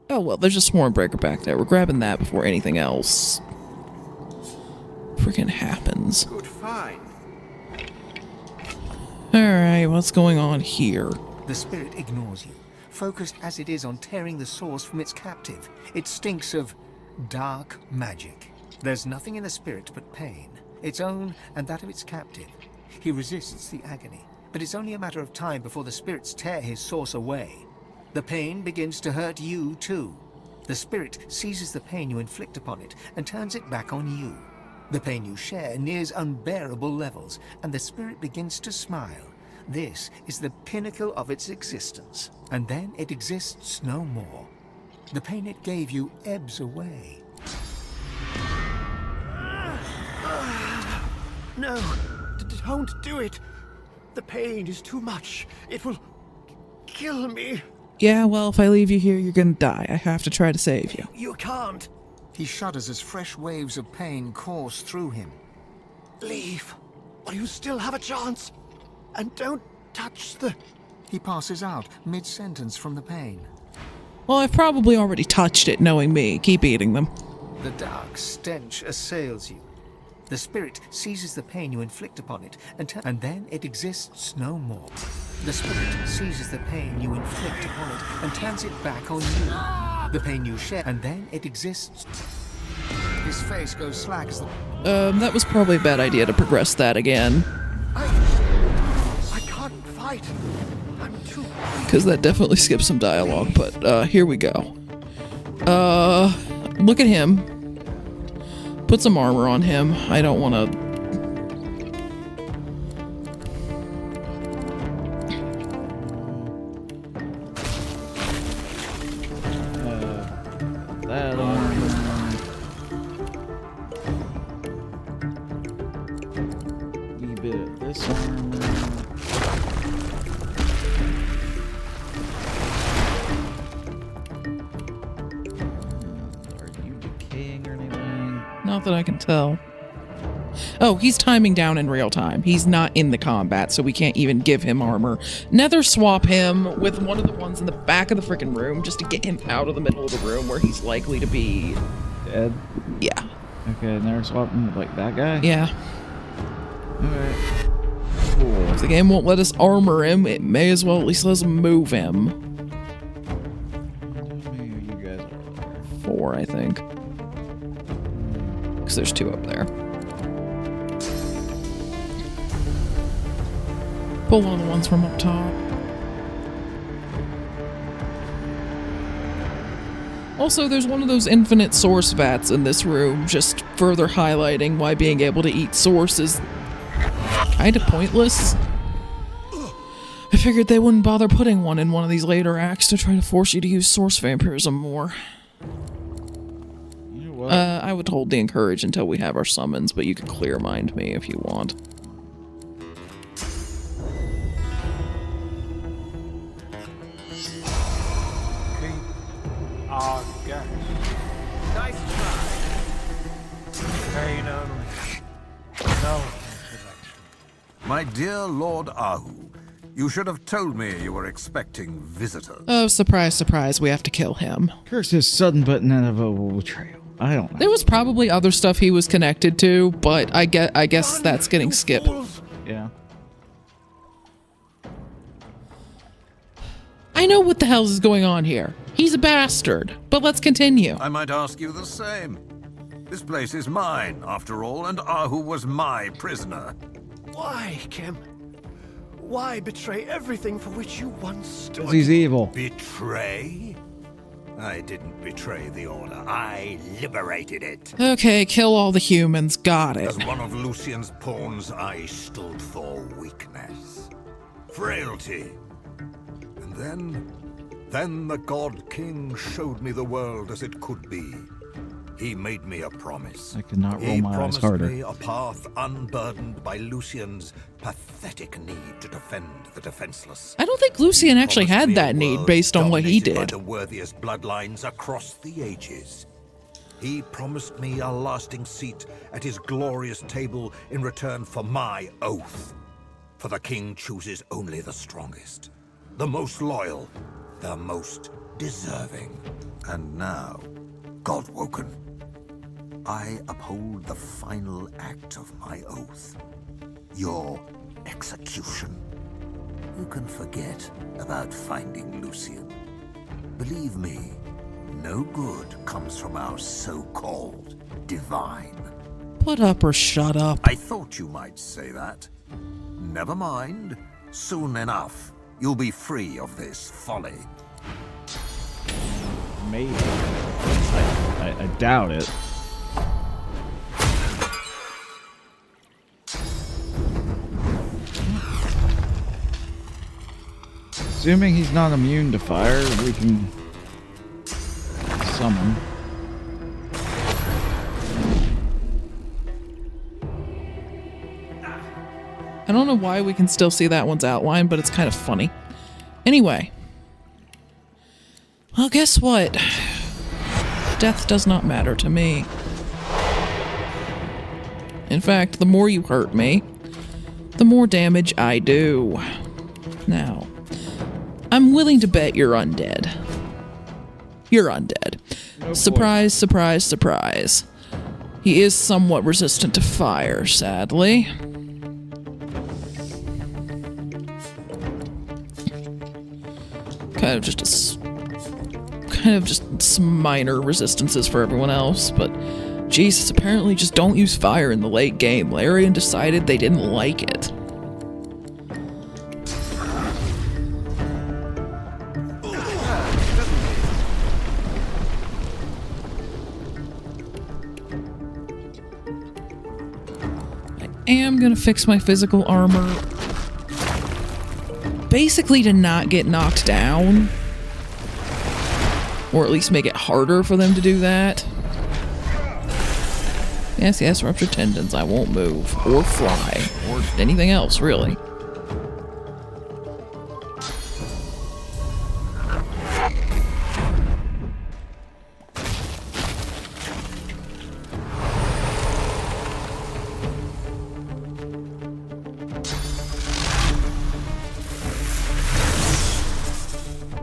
Oh well, there's a swarm breaker back there. We're grabbing that before anything else freaking happens. Good find. Alright, what's going on here? The spirit ignores you, focused as it is on tearing the source from its captive. It stinks of dark magic. There's nothing in the spirit but pain, its own and that of its captive. He resists the agony, but it's only a matter of time before the spirits tear his source away. The pain begins to hurt you too. The spirit seizes the pain you inflict upon it and turns it back on you. The pain you share nears unbearable levels, and the spirit begins to smile. This is the pinnacle of its existence, and then it exists no more. The pain it gave you ebbs away. No, don't do it. The pain is too much. It will kill me. Yeah, well, if I leave you here, you're gonna die. I have to try to save you. You can't. He shudders as fresh waves of pain course through him. Leave, while you still have a chance. And don't touch the... He passes out mid-sentence from the pain. Well, I've probably already touched it, knowing me. Keep eating them. The dark stench assails you. The spirit seizes the pain you inflict upon it, and then it exists no more. The spirit seizes the pain you inflict upon it and turns it back on you. The pain you share, and then it exists. His face goes slack as the... That was probably a bad idea to progress that again. I can't fight. I'm too... Because that definitely skips some dialogue, but, here we go. Look at him. Put some armor on him. I don't want to... That armor. Wee bit of this armor. Are you decaying or anything? Not that I can tell. Oh, he's timing down in real time. He's not in the combat, so we can't even give him armor. Nether swap him with one of the ones in the back of the freaking room just to get him out of the middle of the room where he's likely to be... Dead? Yeah. Okay, never swapping with, like, that guy? Yeah. Alright. Cool. If the game won't let us armor him, it may as well at least let us move him. How many of you guys are there? 4, I think. Because there's 2 up there. Pull one of the ones from up top. Also, there's one of those infinite source vats in this room, just further highlighting why being able to eat source is kind of pointless. I figured they wouldn't bother putting one in one of these later acts to try to force you to use source vampirism more. You know what? I would hold the encourage until we have our summons, but you can clear mind me if you want. Nice try. Pain only. No interaction. My dear Lord Ahu, you should have told me you were expecting visitors. Oh, surprise, surprise, we have to kill him. Curse his sudden but inevitable betrayal. I don't know. There was probably other stuff he was connected to, but I guess that's getting skipped. Yeah. I know what the hell is going on here. He's a bastard, but let's continue. I might ask you the same. This place is mine, after all, and Ahu was my prisoner. Why, Kim? Why betray everything for which you once stood? 'Cause he's evil. Betray? I didn't betray the Order. I liberated it. Okay, kill all the humans. Got it. As one of Lucian's pawns, I stood for weakness, frailty. And then the God King showed me the world as it could be. He made me a promise. I could not roll my eyes harder. He promised me a path unburdened by Lucian's pathetic need to defend the defenseless. I don't think Lucian actually had that need based on what he Dominated by did. the worthiest bloodlines across the ages. He promised me a lasting seat at his glorious table in return for my oath. For the king chooses only the strongest, the most loyal, the most deserving. And now, Godwoken, I uphold the final act of my oath. Your execution. You can forget about finding Lucian. Believe me, no good comes from our so-called divine. Put up or shut up. I thought you might say that. Never mind. Soon enough, you'll be free of this folly. Maybe. I doubt it. Assuming he's not immune to fire, we can summon. I don't know why we can still see that one's outline, but it's kind of funny. Anyway. Well, guess what? Death does not matter to me. In fact, the more you hurt me, the more damage I do. Now, I'm willing to bet you're undead. You're undead. No Surprise, surprise, surprise. He is somewhat resistant to fire, sadly. Kind of just some minor resistances for everyone else, but Jesus, apparently just don't use fire in the late game. Larian decided they didn't like it. I am gonna fix my physical armor, basically to not get knocked down. Or at least make it harder for them to do that. Yes, ruptured tendons. I won't move. Or fly. Or anything else, really.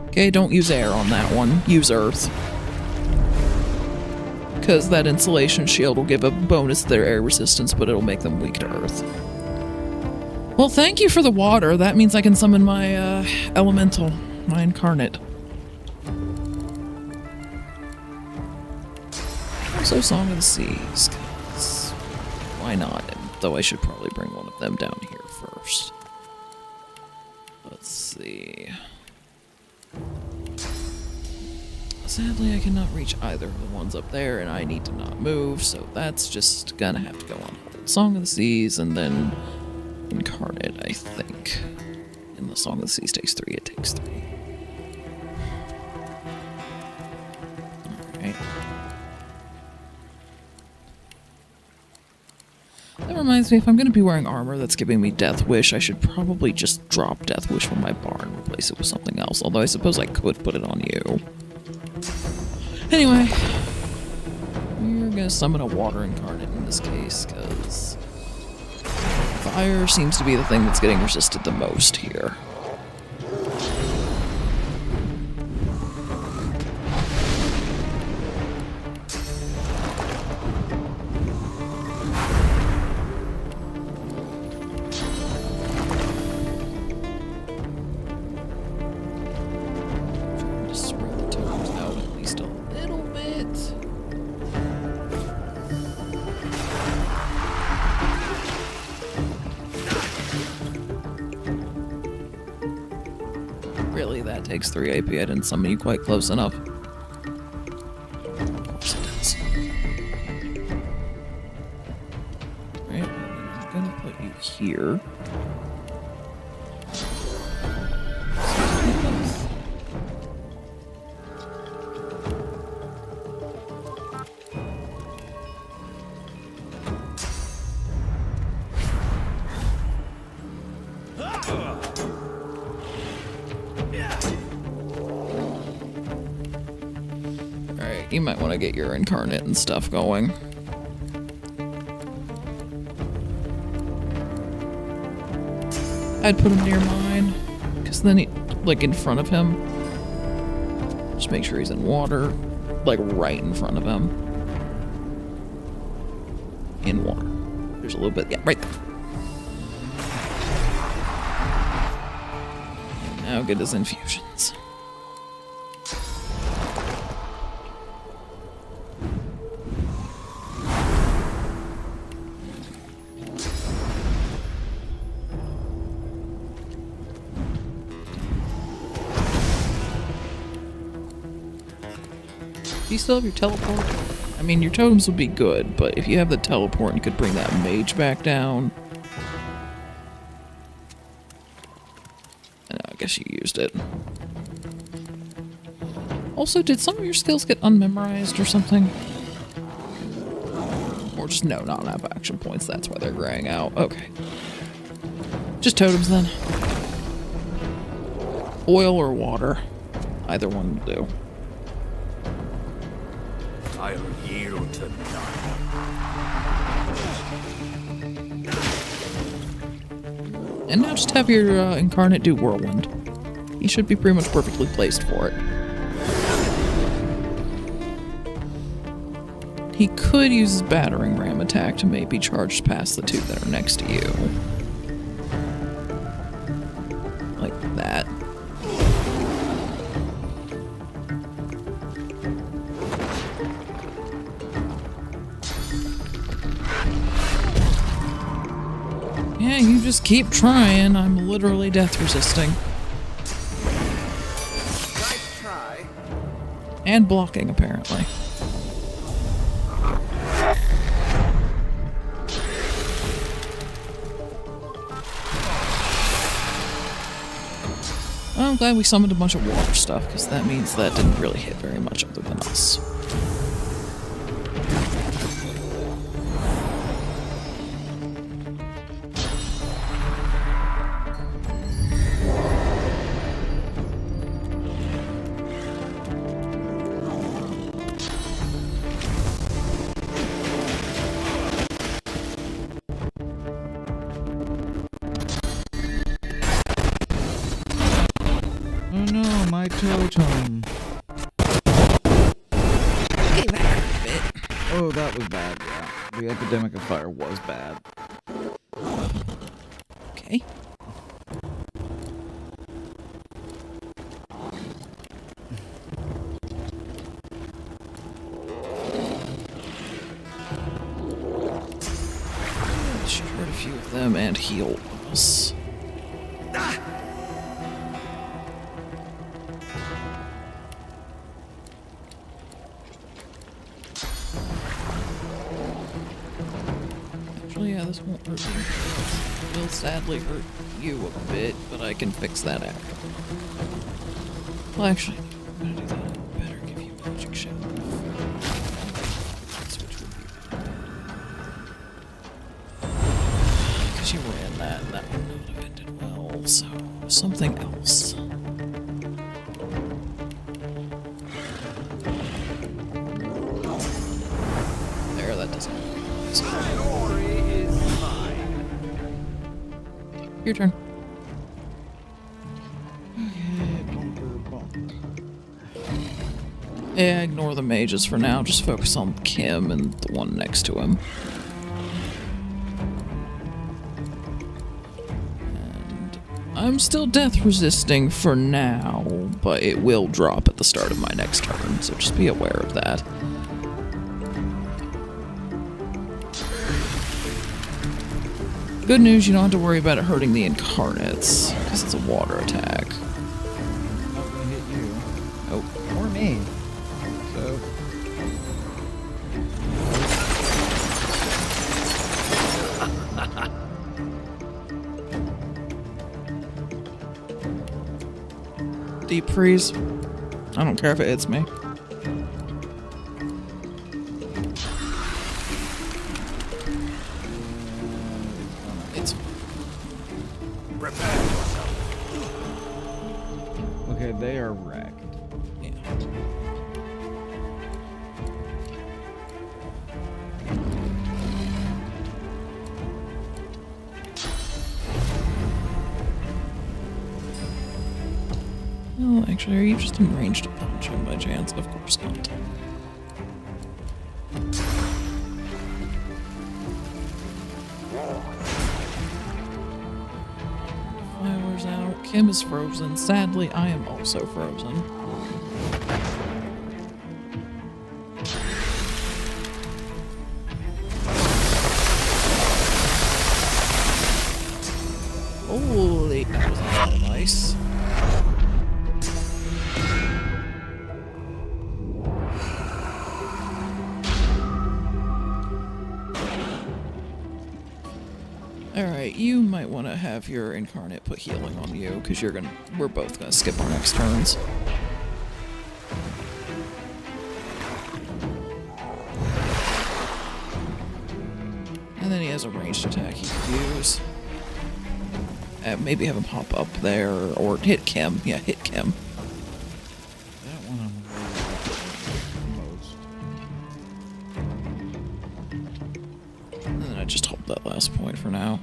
Okay, don't use air on that one. Use earth. Because that insulation shield will give a bonus to their air resistance, but it'll make them weak to earth. Well, thank you for the water. That means I can summon my elemental, my incarnate. Also, Song of the Seas, 'cause why not? Though I should probably bring one of them down here first. Let's see. Sadly, I cannot reach either of the ones up there, and I need to not move, so that's just gonna have to go on hold. Song of the Seas, and then Incarnate, I think. And the Song of the Seas takes 3, it takes 3. Alright. That reminds me, if I'm gonna be wearing armor that's giving me Death Wish, I should probably just drop Death Wish from my bar and replace it with something else, although I suppose I could put it on you. Anyway, we're gonna summon a water incarnate in this case, because fire seems to be the thing that's getting resisted the most here. Just spread the tokens out at least a little bit. Really, that takes 3 AP. I didn't summon you quite close enough. Of course it does. Right, I'm gonna put you here. Alright, You might want to get your incarnate and stuff going. I'd put him near mine, because then he, like, in front of him. Just make sure he's in water, like, right in front of him. In water. There's a little bit, yeah, right there. And now get his infusions. Do you still have your teleport? I mean, your totems would be good, but if you have the teleport, you could bring that mage back down. I guess you used it. Also, did some of your skills get unmemorized or something? Or just no, not enough action points, that's why they're graying out. Okay. Just totems then. Oil or water. Either one will do. I'll yield to none. And now just have your incarnate do whirlwind. He should be pretty much perfectly placed for it. He could use his battering ram attack to maybe charge past the two that are next to you. Like that. Yeah, you just keep trying. I'm literally death resisting. Nice try. And blocking, apparently. I'm glad we summoned a bunch of water stuff, because that means that didn't really hit very much other than us. Oh no, my totem. Okay, that hurt a bit. Oh, that was bad, yeah. The epidemic of fire was bad. Okay. Should hurt a few of them and heal us. Actually, yeah, this won't hurt you. It will sadly hurt you a bit, but I can fix that after. Well, actually, I'm gonna do that. I better give you magic shout. Which would be because you ran that, and that would not have ended well. So something else. There, that doesn't work. Glory is mine. Your turn. Yeah, ignore the mages for now. Just focus on Kim and the one next to him. And I'm still death resisting for now, but it will drop at the start of my next turn, so just be aware of that. Good news, you don't have to worry about it hurting the incarnates, because it's a water attack. Not gonna hit you. Oh, Or me. So. deep freeze. I don't care if it hits me. It's Prepare yourself. Okay, they are wrecked. yeah. Well, actually, are you just in range to punch him by chance? Of course not. Fire's out. Kim is frozen. Sadly, I am also frozen. Holy, that was a lot of ice. Alright, you might want to have your incarnate put healing on you, because we're both gonna skip our next turns. And then he has a ranged attack he could use. Maybe have him hop up there, or hit Kim. Yeah, hit Kim. That one I'm worried about the most. And then I just hold that last point for now.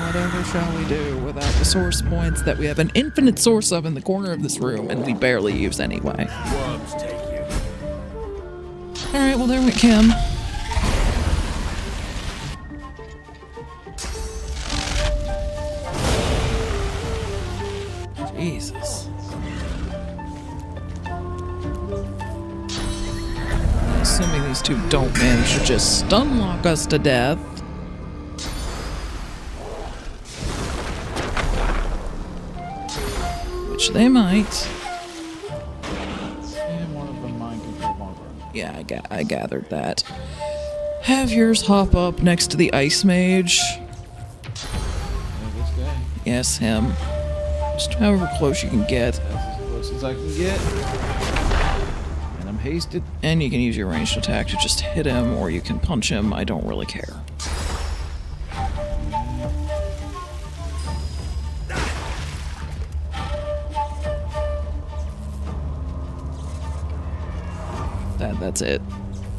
Whatever shall we do without the source points that we have an infinite source of in the corner of this room and we barely use anyway? Worms take you. Alright, well there went Kim. Jesus. Assuming these two don't manage to just stun lock us to death. Which they might. And one of them mind control longer. Yeah, I gathered that. Have yours hop up next to the ice mage. Yeah, this guy. Yes, him. Just however close you can get. That's as close as I can get. And I'm hasted. And you can use your ranged attack to just hit him, or you can punch him. I don't really care. That's it.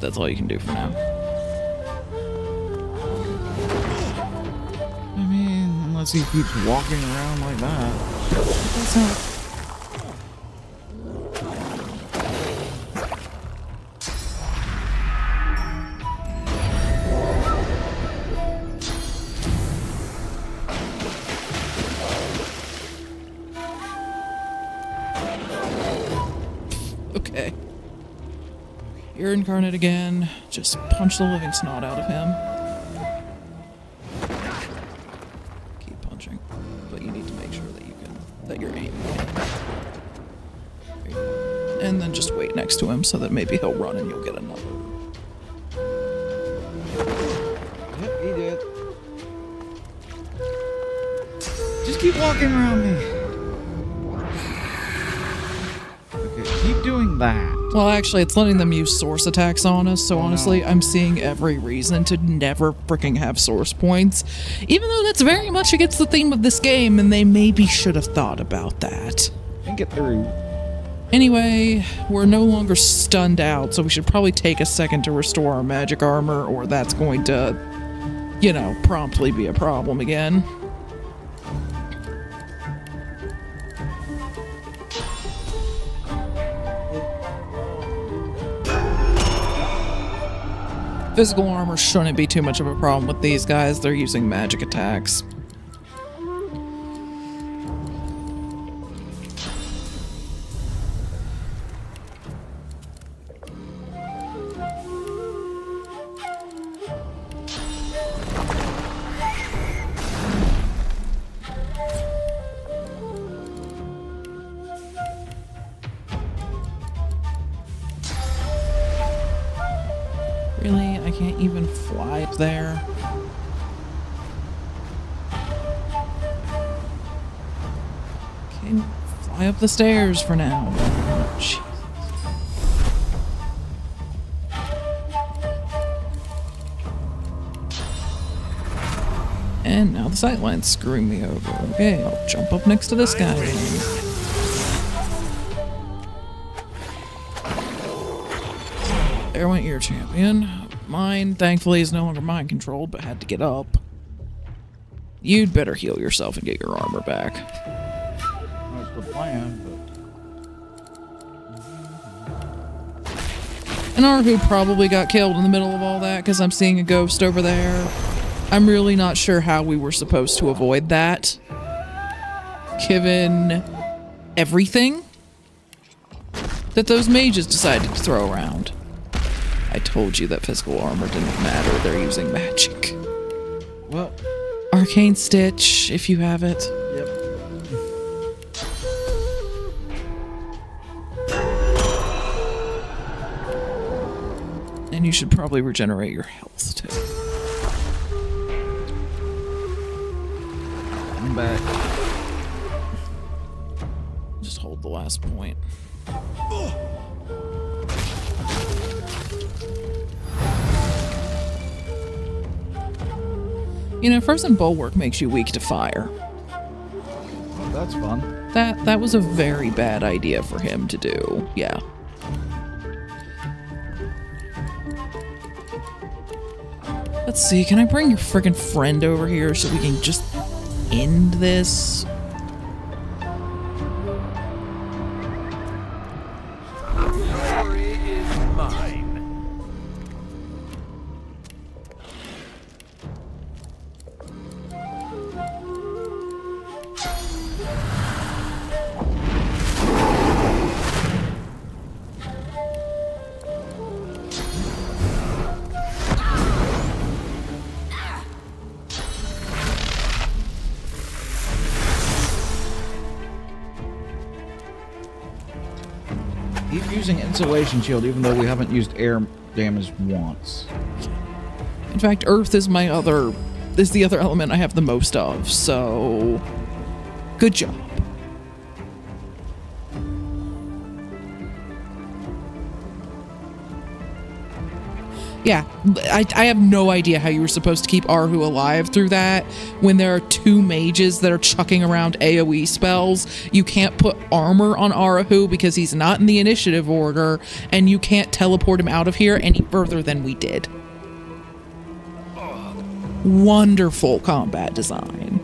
That's all you can do for now. I mean, unless he keeps walking around like that. That's not... Okay. You're incarnate again. Just punch the living snot out of him. Keep punching. But you need to make sure that you're aiming. And then just wait next to him so that maybe he'll run and you'll get another. Yep, he did. Just keep walking around me. Okay, keep doing that. Well, actually, it's letting them use source attacks on us, so honestly, I'm seeing every reason to never freaking have source points. Even though that's very much against the theme of this game, and they maybe should have thought about that. And get through. Anyway, we're no longer stunned out, so we should probably take a second to restore our magic armor, or that's going to, you know, promptly be a problem again. Physical armor shouldn't be too much of a problem with these guys. They're using magic attacks. Really? I can't even fly up there? Okay, fly up the stairs for now. Jesus. And now the sightline's screwing me over. Okay, I'll jump up next to this guy. There went your champion. Mine, thankfully, is no longer mind controlled, but had to get up. You'd better heal yourself and get your armor back. That's the plan, And Arhu probably got killed in the middle of all that because I'm seeing a ghost over there. I'm really not sure how we were supposed to avoid that, given everything that those mages decided to throw around. I told you that physical armor didn't matter. They're using magic. but... Well, Arcane Stitch, if you have it. yep. And you should probably regenerate your health, too. I'm back. Just hold the last point. You know, Frozen Bulwark makes you weak to fire. Oh, that's fun. That was a very bad idea for him to do. Yeah. Let's see, can I bring your friggin' friend over here so we can just end this? Glory is mine. Keep using insulation shield even though we haven't used air damage once. In fact, Earth is the other element I have the most of, so good job. Yeah, I have no idea how you were supposed to keep Arhu alive through that when there are two mages that are chucking around AoE spells. You can't put armor on Arhu because he's not in the initiative order, and you can't teleport him out of here any further than we did. Wonderful combat design.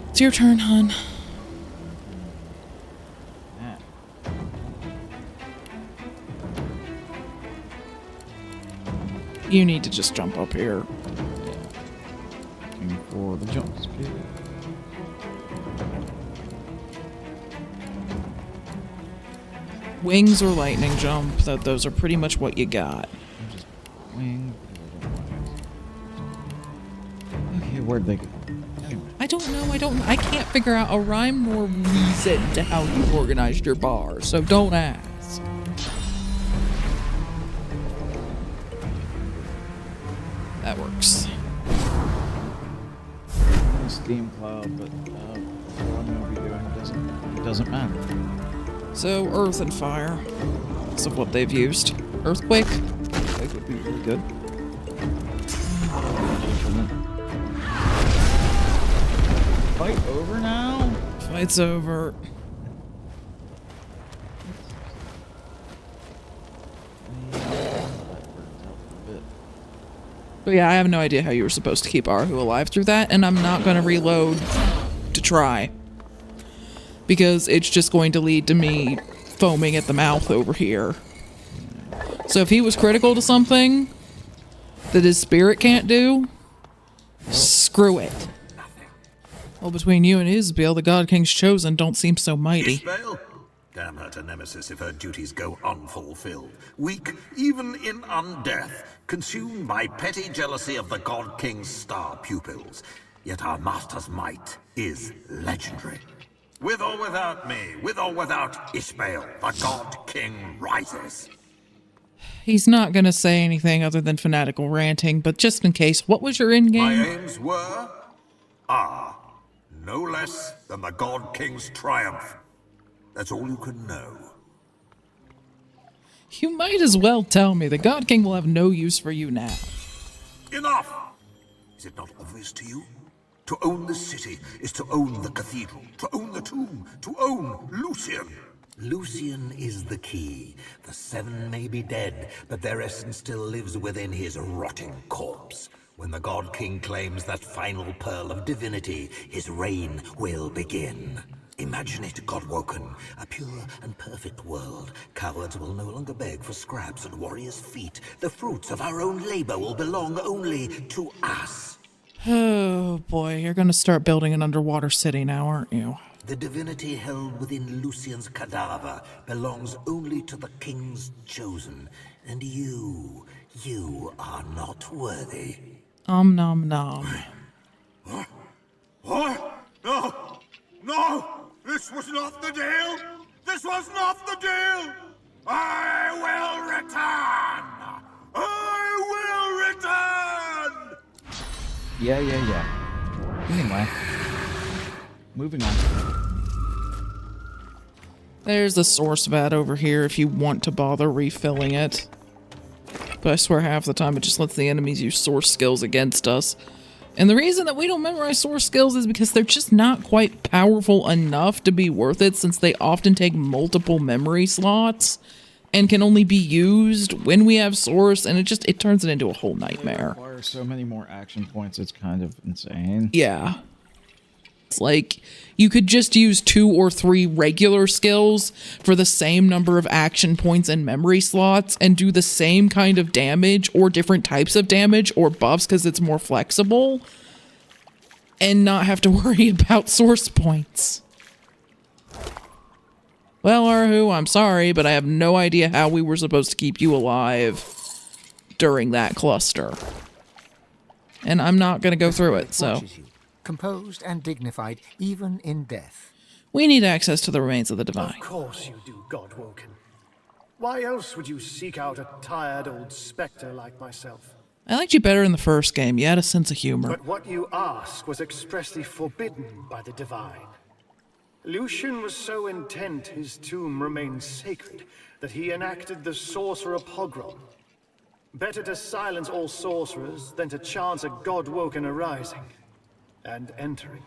It's your turn, hun. You need to just jump up here. Looking for the jump speed. Wings or lightning jump, those are pretty much what you got. Just wing. Okay, where'd they go? Anyway. I don't know, I can't figure out a rhyme nor reason to how you organized your bar, so don't ask. That works. Steam cloud, but what I'm gonna be doing doesn't matter. So, earth and fire. That's of what they've used. Earthquake? That would be really good. Fight over now? Fight's over. But yeah, I have no idea how you were supposed to keep Arhu alive through that, and I'm not going to reload to try. Because it's just going to lead to me foaming at the mouth over here. So if he was critical to something that his spirit can't do, screw it. Well, between you and Isabel, the God King's chosen don't seem so mighty. Ishmael? Damn her to Nemesis if her duties go unfulfilled. Weak, even in undeath, consumed by petty jealousy of the God King's star pupils. Yet our master's might is legendary. With or without me, with or without Ishmael, the God King rises. He's not going to say anything other than fanatical ranting, but just in case, what was your end My game? aims were, no less than the God King's triumph. That's all you can know. You might as well tell me the God King will have no use for you now. Enough! Is it not obvious to you? To own the city is to own the cathedral, to own the tomb, to own Lucian. Lucian is the key. The seven may be dead, but their essence still lives within his rotting corpse. When the God King claims that final pearl of divinity, his reign will begin. Imagine it, Godwoken, a pure and perfect world. Cowards will no longer beg for scraps at warriors' feet. The fruits of our own labor will belong only to us. Oh boy, you're gonna start building an underwater city now, aren't you? The divinity held within Lucian's cadaver belongs only to the king's chosen. And you are not worthy. Nom nom. What? No! No! This was not the deal! This was not the deal! I will return! I will return! Yeah. Anyway. Moving on. There's the source vat over here if you want to bother refilling it. But I swear half the time it just lets the enemies use source skills against us. And the reason that we don't memorize source skills is because they're just not quite powerful enough to be worth it, since they often take multiple memory slots and can only be used when we have source, and it turns it into a whole nightmare. They require so many more action points, it's kind of insane. Yeah. It's like you could just use 2 or 3 regular skills for the same number of action points and memory slots and do the same kind of damage or different types of damage or buffs because it's more flexible and not have to worry about source points. Well, Arhu, I'm sorry, but I have no idea how we were supposed to keep you alive during that cluster. And I'm not going to go through it, so... Composed and dignified, even in death. We need access to the remains of the divine. Of course you do, Godwoken. Why else would you seek out a tired old spectre like myself? I liked you better in the first game. You had a sense of humor. But what you ask was expressly forbidden by the divine. Lucian was so intent his tomb remained sacred that he enacted the sorcerer pogrom. Better to silence all sorcerers than to chance a Godwoken arising and entering.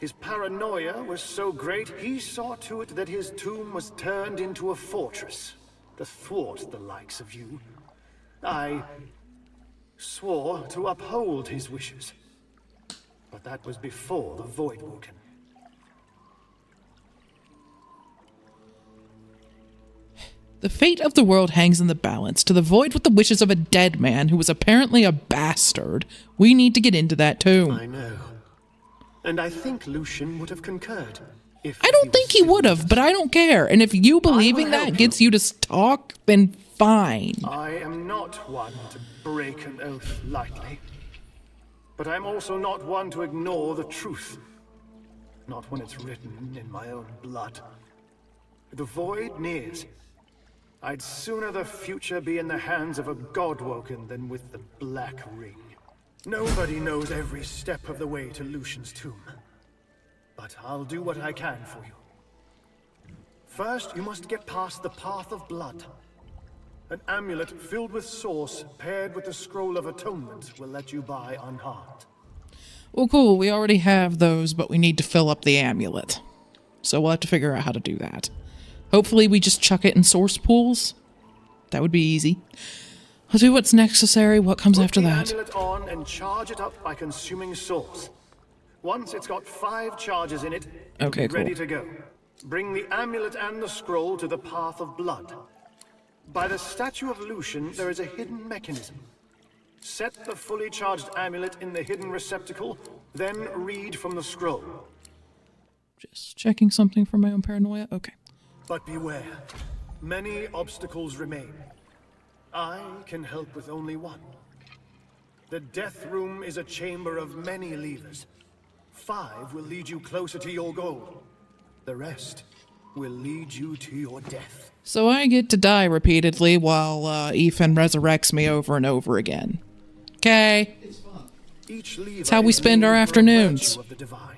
His paranoia was so great, he saw to it that his tomb was turned into a fortress to thwart the likes of you. I swore to uphold his wishes, but that was before the Voidwoken. The fate of the world hangs in the balance. To the void with the wishes of a dead man who was apparently a bastard. We need to get into that tomb. I know. And I think Lucian would have concurred. I don't think he would have, but I don't care. And if you believing that gets you to talk, then fine. I am not one to break an oath lightly. But I'm also not one to ignore the truth. Not when it's written in my own blood. The void nears. I'd sooner the future be in the hands of a Godwoken than with the Black Ring. Nobody knows every step of the way to Lucian's tomb. But I'll do what I can for you. First, you must get past the Path of Blood. An amulet filled with source paired with the Scroll of Atonement will let you by unharmed. Well, cool. We already have those, but we need to fill up the amulet. So we'll have to figure out how to do that. Hopefully we just chuck it in source pools. That would be easy. I'll do what's necessary. What comes after that? Put the amulet on and charge it up by consuming source. Once it's got 5 charges in it, it'll be ready to go. Bring the amulet and the scroll to the Path of Blood. By the statue of Lucian, there is a hidden mechanism. Set the fully charged amulet in the hidden receptacle, then read from the scroll. Just checking something for my own paranoia? Okay. But beware, many obstacles remain. I can help with only one. The Death Room is a chamber of many levers. 5 will lead you closer to your goal. The rest will lead you to your death. So I get to die repeatedly while Ethan resurrects me over and over again. Okay. It's how we spend our afternoons. Of the divine.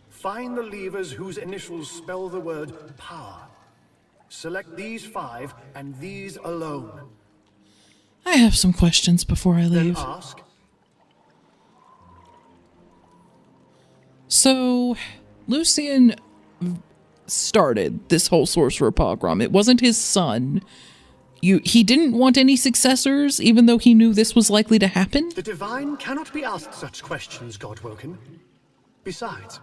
Find the levers whose initials spell the word power. Select these 5 and these alone. I have some questions before I leave. Then ask. So, Lucian started this whole sorcerer pogrom. It wasn't his son. He didn't want any successors, even though he knew this was likely to happen? The Divine cannot be asked such questions, Godwoken. Besides,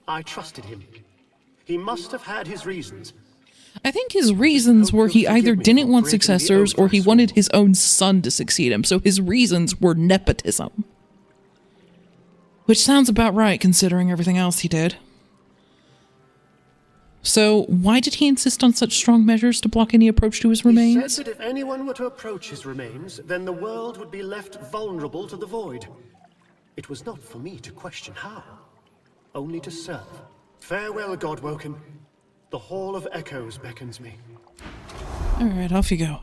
I trusted him. He must have had his reasons. I think his reasons were he either didn't want successors or he wanted his own son to succeed him, so his reasons were nepotism. Which sounds about right, considering everything else he did. So, why did he insist on such strong measures to block any approach to his remains? He said that if anyone were to approach his remains, then the world would be left vulnerable to the void. It was not for me to question how, only to serve. Farewell, Godwoken. The Hall of Echoes beckons me. Alright, off you go.